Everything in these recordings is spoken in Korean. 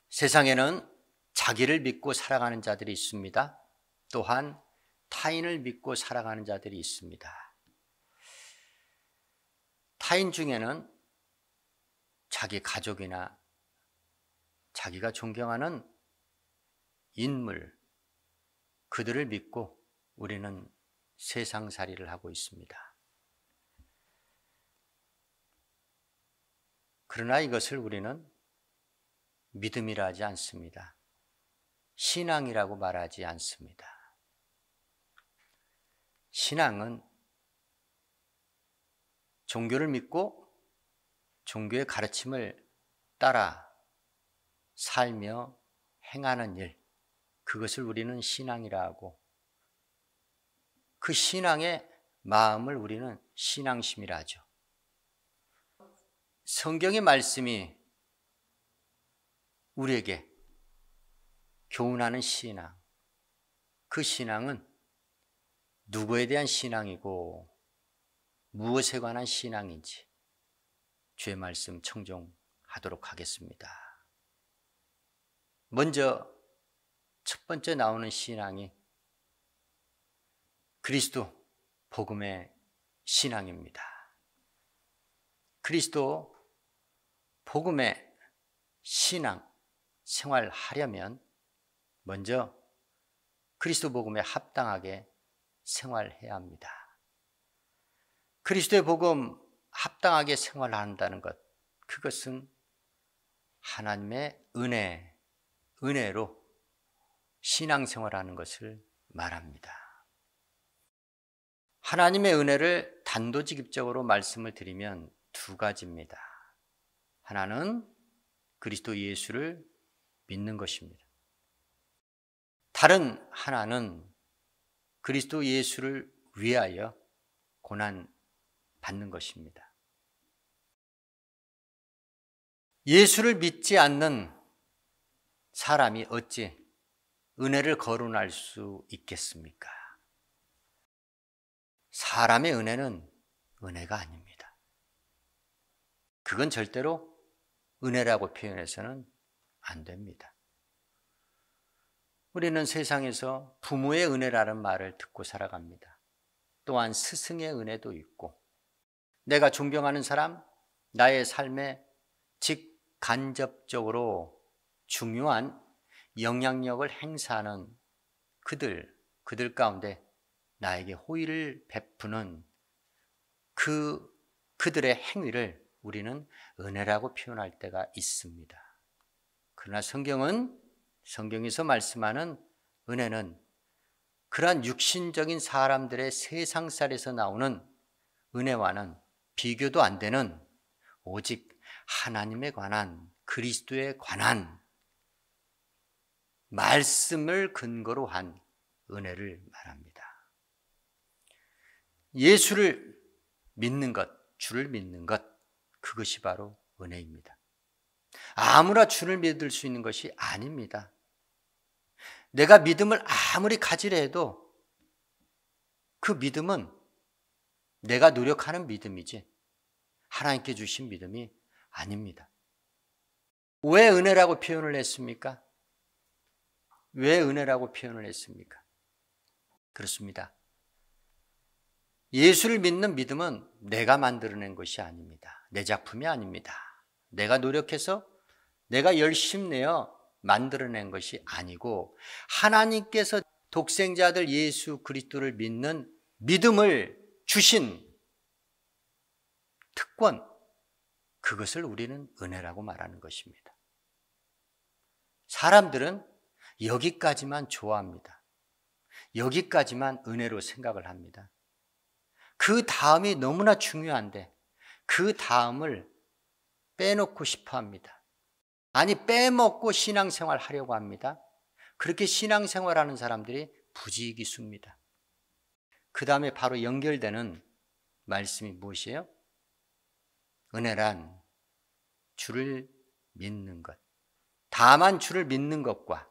세상에는 자기를 믿고 살아가는 자들이 있습니다. 또한 타인을 믿고 살아가는 자들이 있습니다. 타인 중에는 자기 가족이나 자기가 존경하는 인물, 그들을 믿고 우리는 세상살이를 하고 있습니다. 그러나 이것을 우리는 믿음이라 하지 않습니다. 신앙이라고 말하지 않습니다. 신앙은 종교를 믿고 종교의 가르침을 따라 살며 행하는 일, 그것을 우리는 신앙이라 하고, 그 신앙의 마음을 우리는 신앙심이라 하죠. 성경의 말씀이 우리에게 교훈하는 신앙, 그 신앙은 누구에 대한 신앙이고 무엇에 관한 신앙인지 주의 말씀 청종하도록 하겠습니다. 먼저 첫 번째 나오는 신앙이 그리스도 복음의 신앙입니다. 그리스도 복음의 신앙 생활하려면 먼저 그리스도 복음에 합당하게 생활해야 합니다. 그리스도의 복음 합당하게 생활한다는 것, 그것은 하나님의 은혜로 신앙생활하는 것을 말합니다. 하나님의 은혜를 단도직입적으로 말씀을 드리면 두 가지입니다. 하나는 그리스도 예수를 믿는 것입니다. 다른 하나는 그리스도 예수를 위하여 고난 받는 것입니다. 예수를 믿지 않는 사람이 어찌 은혜를 거론할 수 있겠습니까? 사람의 은혜는 은혜가 아닙니다. 그건 절대로 은혜라고 표현해서는 안 됩니다. 우리는 세상에서 부모의 은혜라는 말을 듣고 살아갑니다. 또한 스승의 은혜도 있고, 내가 존경하는 사람, 나의 삶에 직간접적으로 중요한 영향력을 행사하는 그들 가운데 나에게 호의를 베푸는 그들의 행위를 우리는 은혜라고 표현할 때가 있습니다. 그러나 성경에서 말씀하는 은혜는 그러한 육신적인 사람들의 세상살에서 나오는 은혜와는 비교도 안 되는 오직 하나님에 관한, 그리스도에 관한 말씀을 근거로 한 은혜를 말합니다. 예수를 믿는 것, 주를 믿는 것, 그것이 바로 은혜입니다. 아무나 주를 믿을 수 있는 것이 아닙니다. 내가 믿음을 아무리 가지려 해도 그 믿음은 내가 노력하는 믿음이지 하나님께 주신 믿음이 아닙니다. 왜 은혜라고 표현을 했습니까? 왜 은혜라고 표현을 했습니까? 그렇습니다. 예수를 믿는 믿음은 내가 만들어낸 것이 아닙니다. 내 작품이 아닙니다. 내가 노력해서 내가 열심히 내어 만들어낸 것이 아니고 하나님께서 독생자 아들 예수 그리스도를 믿는 믿음을 주신 특권, 그것을 우리는 은혜라고 말하는 것입니다. 사람들은 여기까지만 좋아합니다. 여기까지만 은혜로 생각을 합니다. 그 다음이 너무나 중요한데 그 다음을 빼놓고 싶어 합니다. 아니, 빼먹고 신앙생활 하려고 합니다. 그렇게 신앙생활하는 사람들이 부지기수입니다. 그 다음에 바로 연결되는 말씀이 무엇이에요? 은혜란 주를 믿는 것, 다만 주를 믿는 것과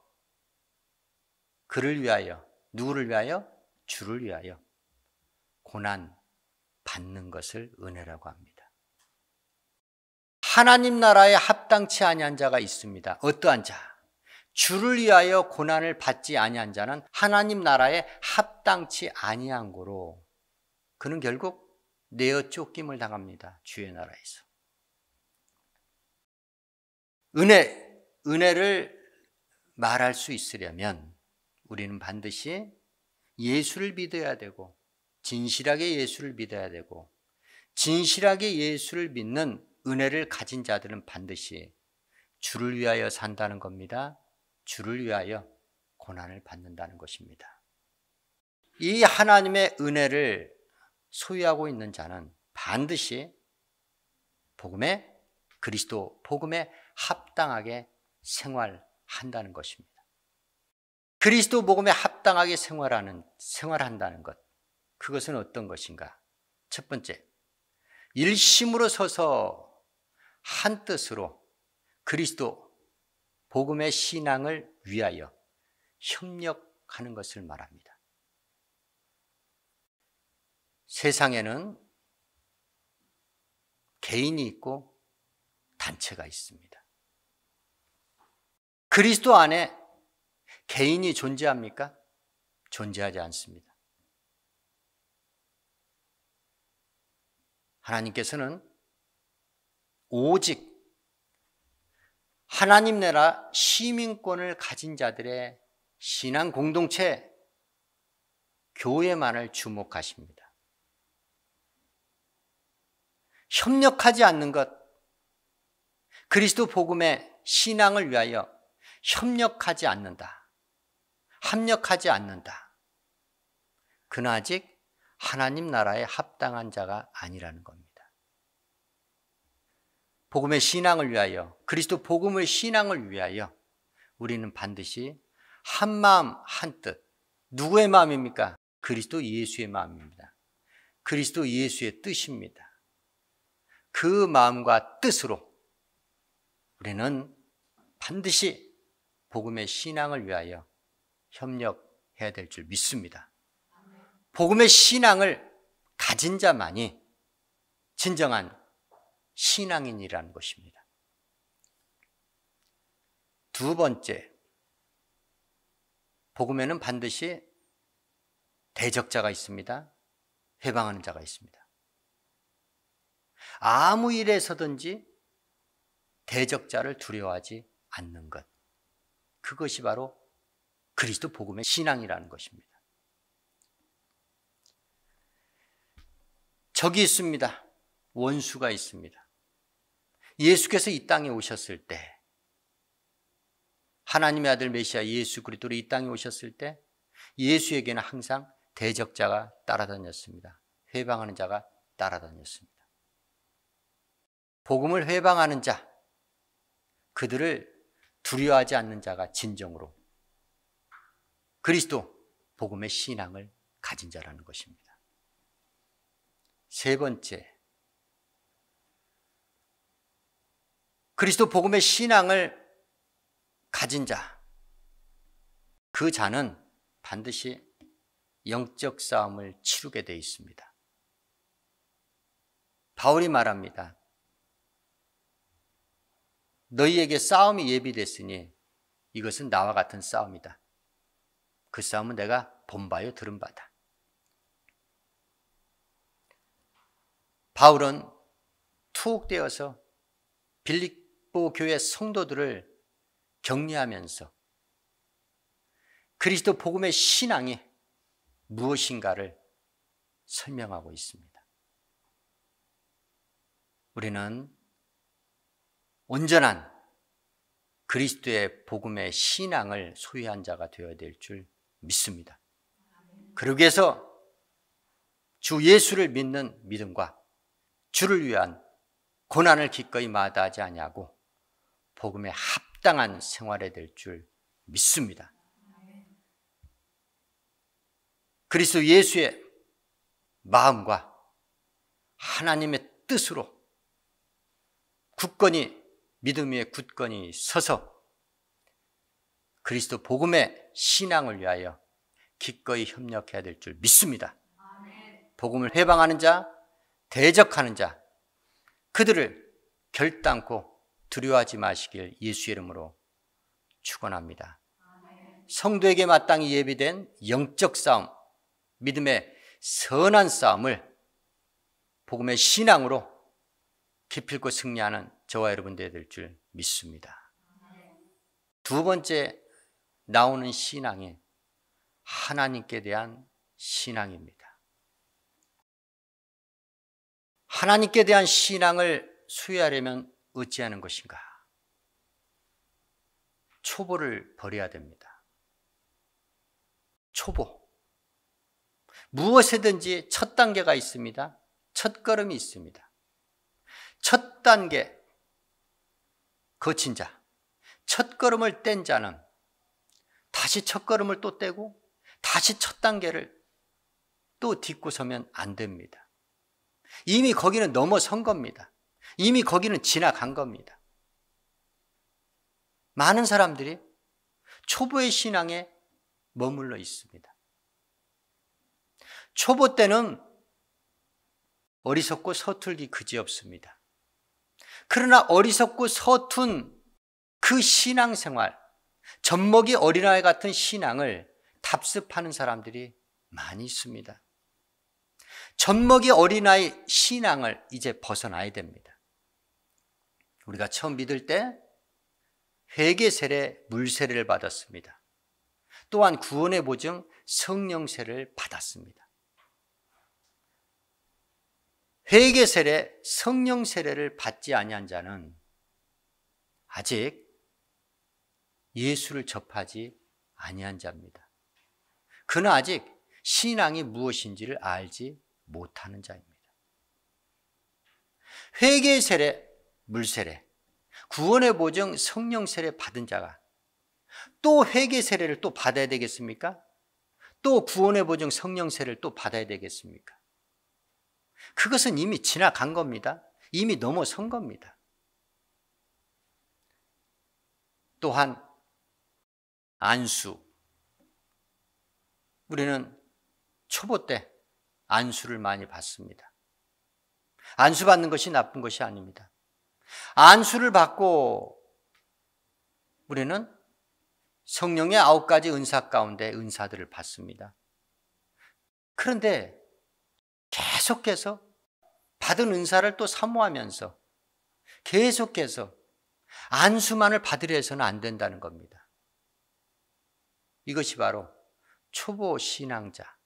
그를 위하여, 누구를 위하여? 주를 위하여 고난 받는 것을 은혜라고 합니다. 하나님 나라에 합당치 아니한 자가 있습니다. 어떠한 자? 주를 위하여 고난을 받지 아니한 자는 하나님 나라에 합당치 아니한 고로 그는 결국 내어 쫓김을 당합니다. 주의 나라에서. 은혜를 말할 수 있으려면 우리는 반드시 예수를 믿어야 되고, 진실하게 예수를 믿어야 되고, 진실하게 예수를 믿는 은혜를 가진 자들은 반드시 주를 위하여 산다는 겁니다. 주를 위하여 고난을 받는다는 것입니다. 이 하나님의 은혜를 소유하고 있는 자는 반드시 그리스도 복음에 합당하게 생활한다는 것입니다. 그리스도 복음에 합당하게 생활한다는 것, 그것은 어떤 것인가? 첫 번째, 일심으로 서서 한 뜻으로 그리스도 복음의 신앙을 위하여 협력하는 것을 말합니다. 세상에는 개인이 있고 단체가 있습니다. 그리스도 안에 개인이 존재합니까? 존재하지 않습니다. 하나님께서는 오직 하나님 나라 시민권을 가진 자들의 신앙 공동체, 교회만을 주목하십니다. 협력하지 않는 것, 그리스도 복음의 신앙을 위하여 협력하지 않는다, 합력하지 않는다, 그는 아직 하나님 나라에 합당한 자가 아니라는 겁니다. 복음의 신앙을 위하여, 그리스도 복음의 신앙을 위하여 우리는 반드시 한 마음 한 뜻. 누구의 마음입니까? 그리스도 예수의 마음입니다. 그리스도 예수의 뜻입니다. 그 마음과 뜻으로 우리는 반드시 복음의 신앙을 위하여 협력해야 될 줄 믿습니다. 복음의 신앙을 가진 자만이 진정한 신앙인이라는 것입니다. 두 번째, 복음에는 반드시 대적자가 있습니다. 회방하는 자가 있습니다. 아무 일에서든지 대적자를 두려워하지 않는 것, 그것이 바로 그리스도 복음의 신앙이라는 것입니다. 적이 있습니다. 원수가 있습니다. 예수께서 이 땅에 오셨을 때, 하나님의 아들 메시아 예수 그리스도로 이 땅에 오셨을 때 예수에게는 항상 대적자가 따라다녔습니다. 회방하는 자가 따라다녔습니다. 복음을 회방하는 자, 그들을 두려워하지 않는 자가 진정으로 그리스도 복음의 신앙을 가진 자라는 것입니다. 세 번째, 그리스도 복음의 신앙을 가진 자, 그 자는 반드시 영적 싸움을 치르게 되어 있습니다. 바울이 말합니다. 너희에게 싸움이 예비됐으니 이것은 나와 같은 싸움이다. 그 싸움은 내가 본 바요 들은 바다. 바울은 투옥되어서 빌립보 교회 성도들을 격려하면서 그리스도 복음의 신앙이 무엇인가를 설명하고 있습니다. 우리는 온전한 그리스도의 복음의 신앙을 소유한 자가 되어야 될 줄 믿습니다. 그러기 위해서 주 예수를 믿는 믿음과 주를 위한 고난을 기꺼이 마다하지 아니하고 복음에 합당한 생활이 될 줄 믿습니다. 그리스도 예수의 마음과 하나님의 뜻으로 굳건히 믿음 위에 굳건히 서서 그리스도 복음의 신앙을 위하여 기꺼이 협력해야 될 줄 믿습니다. 복음을 회방하는 자, 대적하는 자, 그들을 결단코 두려워하지 마시길 예수의 이름으로 축원합니다. 성도에게 마땅히 예비된 영적 싸움, 믿음의 선한 싸움을 복음의 신앙으로 기필코 승리하는 저와 여러분들이 될 줄 믿습니다. 두 번째 나오는 신앙이 하나님께 대한 신앙입니다. 하나님께 대한 신앙을 수여하려면 어찌하는 것인가? 초보를 버려야 됩니다. 초보. 무엇이든지 첫 단계가 있습니다. 첫 걸음이 있습니다. 첫 단계, 거친 자, 첫 걸음을 뗀 자는 다시 첫 걸음을 또 떼고 다시 첫 단계를 또 딛고 서면 안 됩니다. 이미 거기는 넘어선 겁니다. 이미 거기는 지나간 겁니다. 많은 사람들이 초보의 신앙에 머물러 있습니다. 초보 때는 어리석고 서툴기 그지없습니다. 그러나 어리석고 서툰 그 신앙생활, 젖먹이 어린아이 같은 신앙을 답습하는 사람들이 많이 있습니다. 젖먹이 어린아이 신앙을 이제 벗어나야 됩니다. 우리가 처음 믿을 때 회개 세례, 물 세례를 받았습니다. 또한 구원의 보증 성령 세례를 받았습니다. 회개 세례, 성령 세례를 받지 아니한 자는 아직 예수를 접하지 아니한 자입니다. 그는 아직 신앙이 무엇인지를 알지 못하는 자입니다. 회개 세례, 물 세례, 구원의 보증 성령 세례 받은 자가 또 회개 세례를 또 받아야 되겠습니까? 또 구원의 보증 성령 세례를 또 받아야 되겠습니까? 그것은 이미 지나간 겁니다. 이미 넘어선 겁니다. 또한 안수. 우리는 초보 때 안수를 많이 받습니다. 안수 받는 것이 나쁜 것이 아닙니다. 안수를 받고 우리는 성령의 9가지 은사 가운데 은사들을 받습니다. 그런데 계속해서 받은 은사를 또 사모하면서 계속해서 안수만을 받으려 해서는 안 된다는 겁니다. 이것이 바로 초보 신앙자,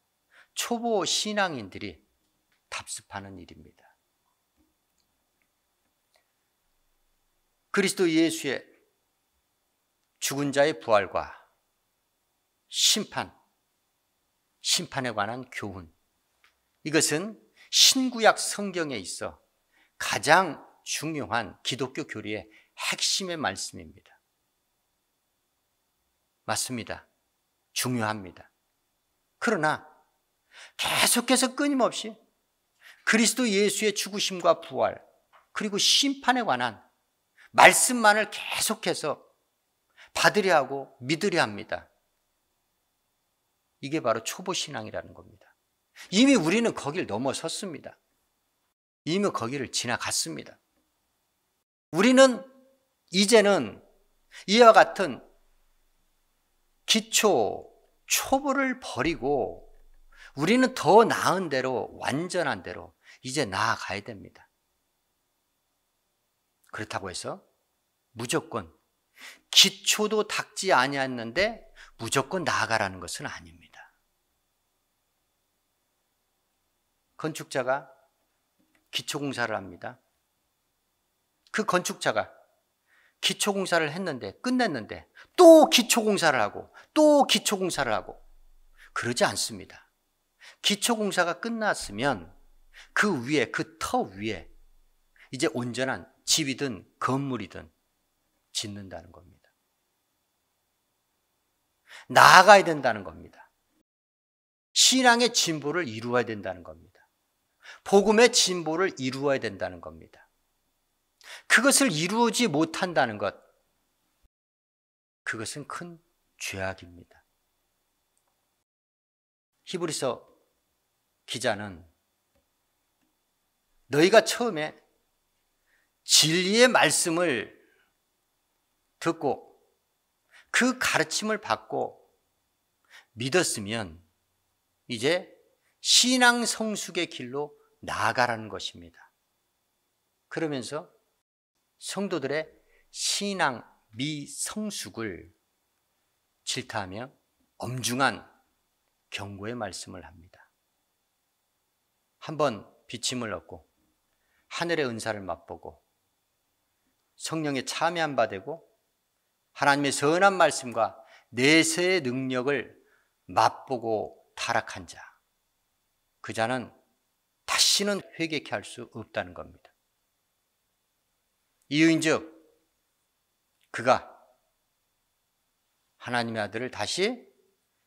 초보 신앙인들이 답습하는 일입니다. 그리스도 예수의 죽은 자의 부활과 심판에 관한 교훈, 이것은 신구약 성경에 있어 가장 중요한 기독교 교리의 핵심의 말씀입니다. 맞습니다. 중요합니다. 그러나 계속해서 끊임없이 그리스도 예수의 죽으심과 부활 그리고 심판에 관한 말씀만을 계속해서 받으려 하고 믿으려 합니다. 이게 바로 초보 신앙이라는 겁니다. 이미 우리는 거기를 넘어섰습니다. 이미 거기를 지나갔습니다. 우리는 이제는 이와 같은 초보를 버리고 우리는 더 나은 대로, 완전한 대로 이제 나아가야 됩니다. 그렇다고 해서 무조건 기초도 닦지 아니했는데 무조건 나아가라는 것은 아닙니다. 건축자가 기초공사를 합니다. 그 건축자가 기초공사를 했는데 끝냈는데 또 기초공사를 하고 또 기초공사를 하고 그러지 않습니다. 기초공사가 끝났으면 그 위에, 그 터 위에 이제 온전한 집이든 건물이든 짓는다는 겁니다. 나아가야 된다는 겁니다. 신앙의 진보를 이루어야 된다는 겁니다. 복음의 진보를 이루어야 된다는 겁니다. 그것을 이루지 못한다는 것, 그것은 큰 죄악입니다. 히브리서 기자는 너희가 처음에 진리의 말씀을 듣고 그 가르침을 받고 믿었으면 이제 신앙 성숙의 길로 나아가라는 것입니다. 그러면서 성도들의 신앙 미성숙을 질타하며 엄중한 경고의 말씀을 합니다. 한번 비침을 얻고 하늘의 은사를 맛보고 성령에 참여한 바 되고 하나님의 선한 말씀과 내세의 능력을 맛보고 타락한 자, 그 자는 다시는 회개케 할 수 없다는 겁니다. 이유인즉 그가 하나님의 아들을 다시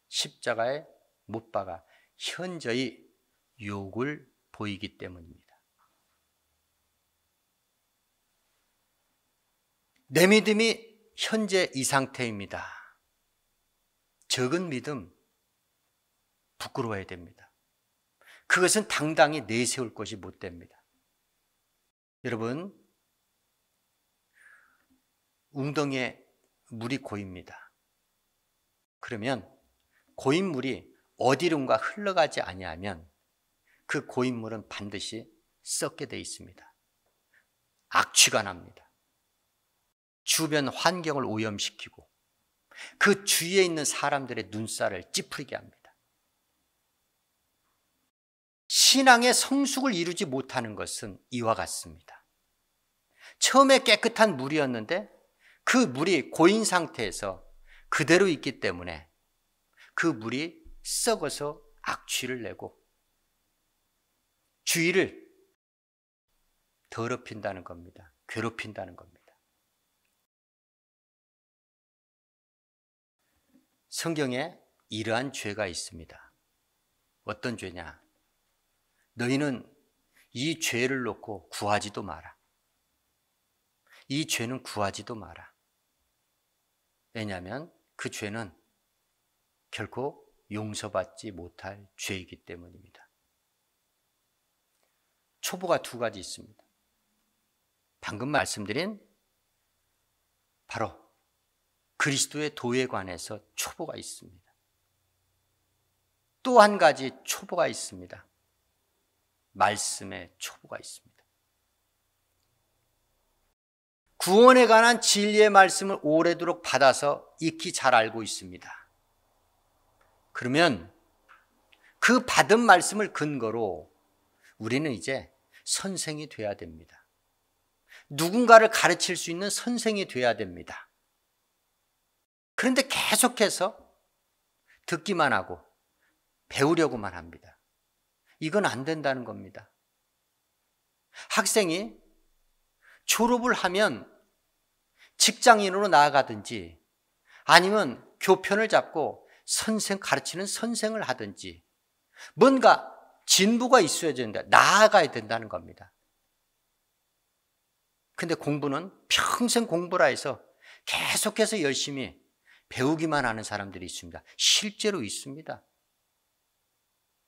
십자가에 못 박아 현저히 욕을 보이기 때문입니다. 내 믿음이 현재 이 상태입니다. 적은 믿음 부끄러워야 됩니다. 그것은 당당히 내세울 것이 못 됩니다. 여러분, 웅덩이에 물이 고입니다. 그러면 고인 물이 어디론가 흘러가지 아니하면 그 고인 물은 반드시 썩게 되어 있습니다. 악취가 납니다. 주변 환경을 오염시키고 그 주위에 있는 사람들의 눈살을 찌푸리게 합니다. 신앙의 성숙을 이루지 못하는 것은 이와 같습니다. 처음에 깨끗한 물이었는데 그 물이 고인 상태에서 그대로 있기 때문에 그 물이 썩어서 악취를 내고 주위를 더럽힌다는 겁니다. 괴롭힌다는 겁니다. 성경에 이러한 죄가 있습니다. 어떤 죄냐? 너희는 이 죄를 놓고 구하지도 마라. 이 죄는 구하지도 마라. 왜냐하면 그 죄는 결코 용서받지 못할 죄이기 때문입니다. 초보가 두 가지 있습니다. 방금 말씀드린 바로 그리스도의 도에 관해서 초보가 있습니다. 또 한 가지 초보가 있습니다. 말씀의 초보가 있습니다. 구원에 관한 진리의 말씀을 오래도록 받아서 익히 잘 알고 있습니다. 그러면 그 받은 말씀을 근거로 우리는 이제 선생이 돼야 됩니다. 누군가를 가르칠 수 있는 선생이 돼야 됩니다. 그런데 계속해서 듣기만 하고 배우려고만 합니다. 이건 안 된다는 겁니다. 학생이 졸업을 하면 직장인으로 나아가든지 아니면 교편을 잡고 가르치는 선생을 하든지 뭔가 진보가 있어야 된다, 나아가야 된다는 겁니다. 근데 공부는 평생 공부라 해서 계속해서 열심히 배우기만 하는 사람들이 있습니다. 실제로 있습니다.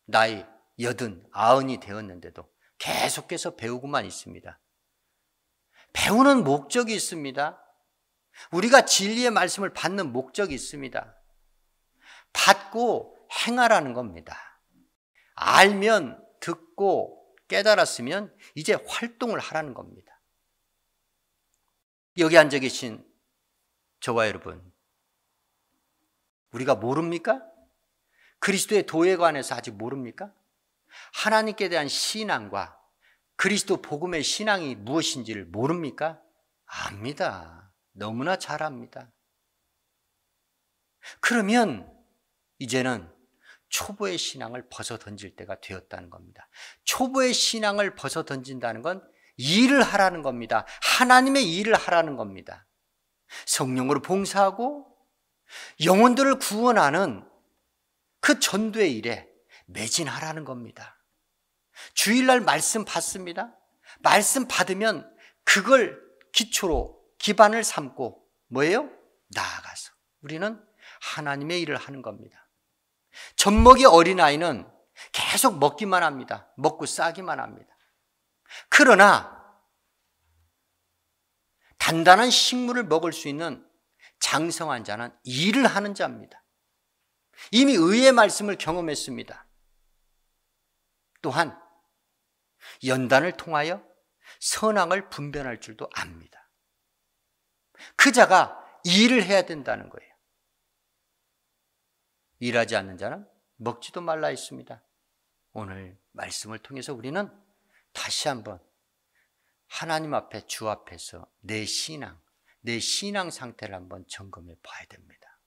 나이 80, 90이 되었는데도 계속해서 배우고만 있습니다. 배우는 목적이 있습니다. 우리가 진리의 말씀을 받는 목적이 있습니다. 받고 행하라는 겁니다. 알면, 듣고 깨달았으면 이제 활동을 하라는 겁니다. 여기 앉아 계신 저와 여러분, 우리가 모릅니까? 그리스도의 도에 관해서 아직 모릅니까? 하나님께 대한 신앙과 그리스도 복음의 신앙이 무엇인지를 모릅니까? 압니다. 너무나 잘 압니다. 그러면 이제는 초보의 신앙을 벗어던질 때가 되었다는 겁니다. 초보의 신앙을 벗어던진다는 건 일을 하라는 겁니다. 하나님의 일을 하라는 겁니다. 성령으로 봉사하고 영혼들을 구원하는 그 전도의 일에 매진하라는 겁니다. 주일날 말씀 받습니다. 말씀 받으면 그걸 기초로 기반을 삼고 뭐예요? 나아가서 우리는 하나님의 일을 하는 겁니다. 젖먹이 어린아이는 계속 먹기만 합니다. 먹고 싸기만 합니다. 그러나 단단한 식물을 먹을 수 있는 장성한 자는 일을 하는 자입니다. 이미 의의 말씀을 경험했습니다. 또한 연단을 통하여 선악을 분별할 줄도 압니다. 그 자가 일을 해야 된다는 거예요. 일하지 않는 자는 먹지도 말라 했습니다. 오늘 말씀을 통해서 우리는 다시 한번 하나님 앞에, 주 앞에서 내 신앙 상태를 한번 점검해 봐야 됩니다.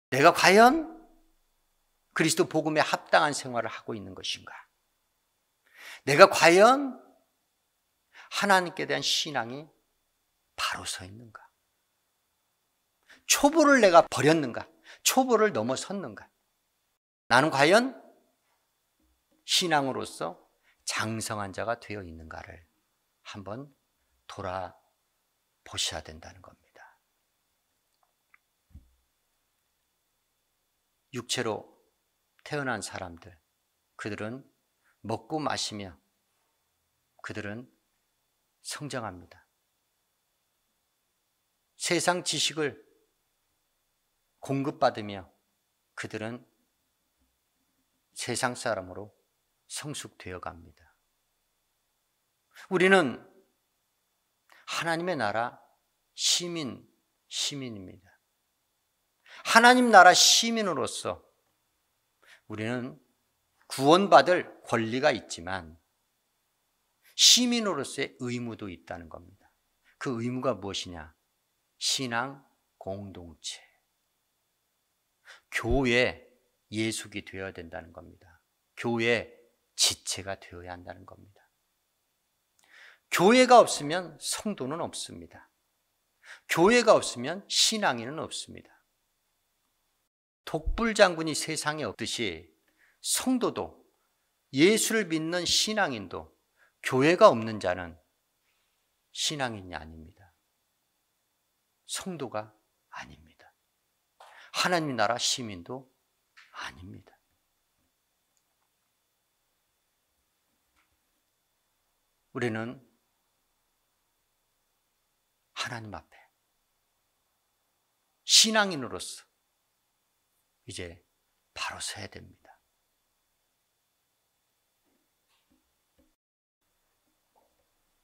내가 과연 그리스도 복음에 합당한 생활을 하고 있는 것인가? 내가 과연 하나님께 대한 신앙이 바로 서 있는가? 초보를 내가 버렸는가? 초보를 넘어섰는가? 나는 과연 신앙으로서 장성한 자가 되어 있는가를 한번 돌아보셔야 된다는 겁니다. 육체로 태어난 사람들, 그들은 먹고 마시며 그들은 성장합니다. 세상 지식을 공급받으며 그들은 세상 사람으로 성숙되어 갑니다. 우리는 하나님의 나라 시민입니다. 하나님 나라 시민으로서 우리는 구원받을 권리가 있지만 시민으로서의 의무도 있다는 겁니다. 그 의무가 무엇이냐? 신앙 공동체, 교회 예속이 되어야 된다는 겁니다. 교회 지체가 되어야 한다는 겁니다. 교회가 없으면 성도는 없습니다. 교회가 없으면 신앙인은 없습니다. 독불장군이 세상에 없듯이 성도도, 예수를 믿는 신앙인도 교회가 없는 자는 신앙인이 아닙니다. 성도가 아닙니다. 하나님 나라 시민도 아닙니다. 우리는 하나님 앞에 신앙인으로서 이제 바로 서야 됩니다.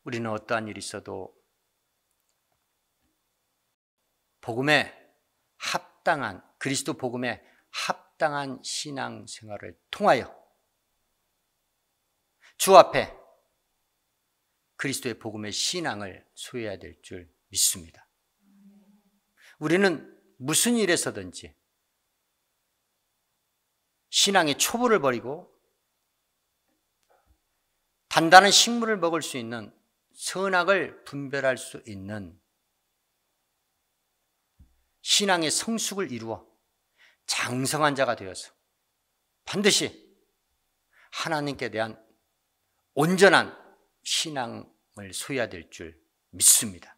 우리는 어떠한 일이 있어도 복음에 합당한, 그리스도 복음에 합당한 신앙생활을 통하여 주 앞에 그리스도의 복음의 신앙을 소유해야 될 줄 믿습니다. 우리는 무슨 일에서든지 신앙의 초보를 버리고 단단한 식물을 먹을 수 있는, 선악을 분별할 수 있는 신앙의 성숙을 이루어 장성한 자가 되어서 반드시 하나님께 대한 온전한 신앙을 소유해야 될 줄 믿습니다.